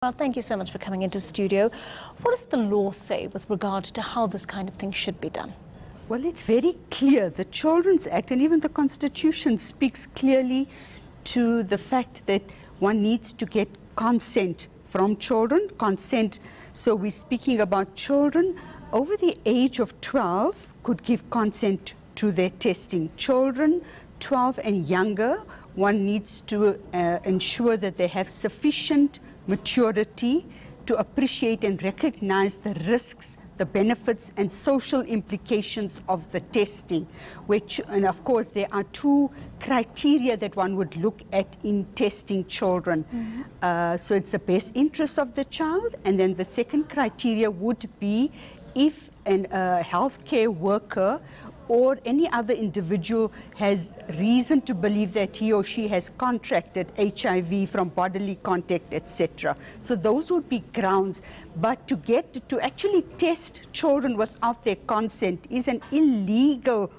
Well, thank you so much for coming into studio. What does the law say with regard to how this kind of thing should be done? Well, it's very clear. The Children's Act and even the Constitution speaks clearly to the fact that one needs to get consent from children. Consent, so we're speaking about children over the age of 12 could give consent to their testing. Children 12 and younger, one needs to ensure that they have sufficient maturity to appreciate and recognize the risks, the benefits and social implications of the testing, and of course there are two criteria that one would look at in testing children. So it's the best interest of the child, and then the second criteria would be if a healthcare worker or any other individual has reason to believe that he or she has contracted HIV from bodily contact, etc. So those would be grounds. But to actually test children without their consent is an illegal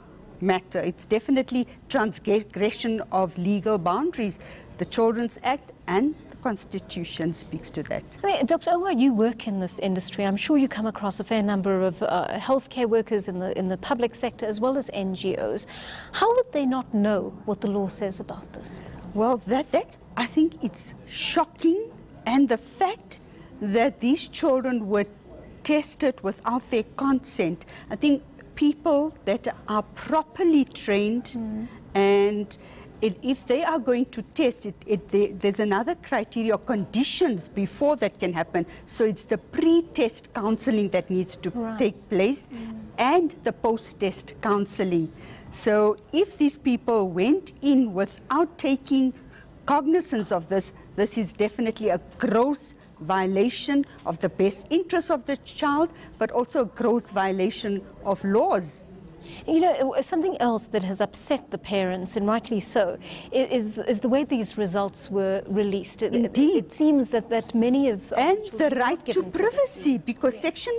matter. It's definitely transgression of legal boundaries. The Children's Act and Constitution speaks to that. I mean, Dr. Omar, you work in this industry. I'm sure you come across a fair number of healthcare workers in the public sector as well as NGOs. How would they not know what the law says about this? Well, I think it's shocking, and the fact that these children were tested without their consent. I think people that are properly trained and if they are going to test there's another criteria or conditions before that can happen. So it's the pre-test counseling that needs to take place and the post-test counseling. So if these people went in without taking cognizance of this, this is definitely a gross violation of the best interest of the child, but also a gross violation of laws. You know, something else that has upset the parents, and rightly so, is the way these results were released. Indeed. It seems that many of... And the right to privacy, because Section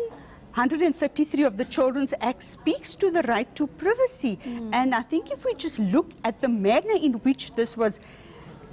133 of the Children's Act speaks to the right to privacy. And I think if we just look at the manner in which this was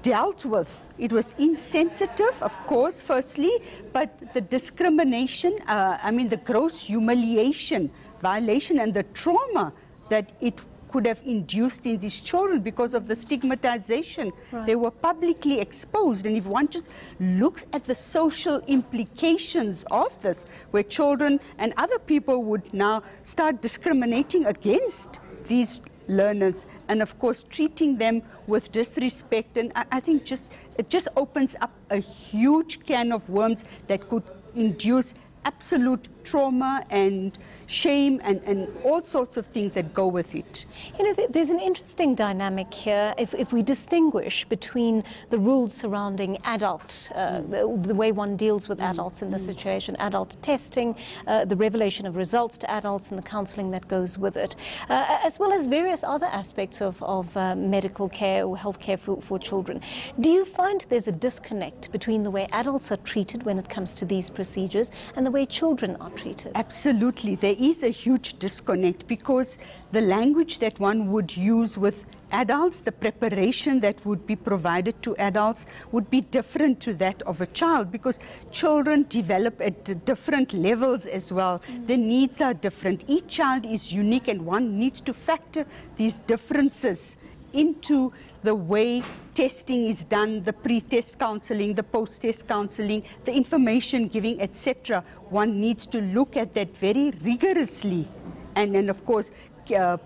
dealt with, it was insensitive, of course, firstly, but the discrimination, the gross humiliation, violation and the trauma that it could have induced in these children because of the stigmatization. They were publicly exposed, and if one just looks at the social implications of this, where children and other people would now start discriminating against these learners and of course treating them with disrespect, and I think it just opens up a huge can of worms that could induce absolute trauma and shame and all sorts of things that go with it. You know, there's an interesting dynamic here if we distinguish between the rules surrounding adult, the way one deals with adults in this situation, adult testing, the revelation of results to adults and the counselling that goes with it, as well as various other aspects of medical care or health care for children. Do you find there's a disconnect between the way adults are treated when it comes to these procedures and the way children are treated? Absolutely. There is a huge disconnect because the language that one would use with adults, the preparation that would be provided to adults would be different to that of a child, because children develop at different levels as well. Their needs are different. Each child is unique, and one needs to factor these differences into the way testing is done, the pre-test counseling, the post-test counseling, the information giving, etc. One needs to look at that very rigorously. And then, of course,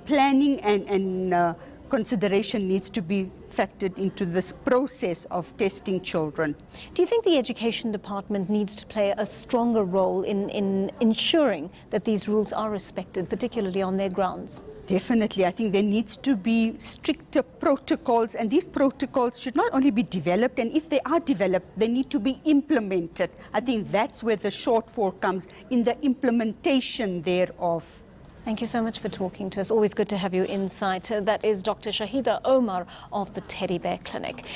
planning and consideration needs to be factored into this process of testing children. Do you think the Education Department needs to play a stronger role in ensuring that these rules are respected, particularly on their grounds? Definitely. I think there needs to be stricter protocols, and these protocols should not only be developed, and if they are developed, they need to be implemented. I think that's where the shortfall comes, in the implementation thereof. Thank you so much for talking to us. Always good to have your insight. That is Dr. Shaheda Omar of the Teddy Bear Clinic.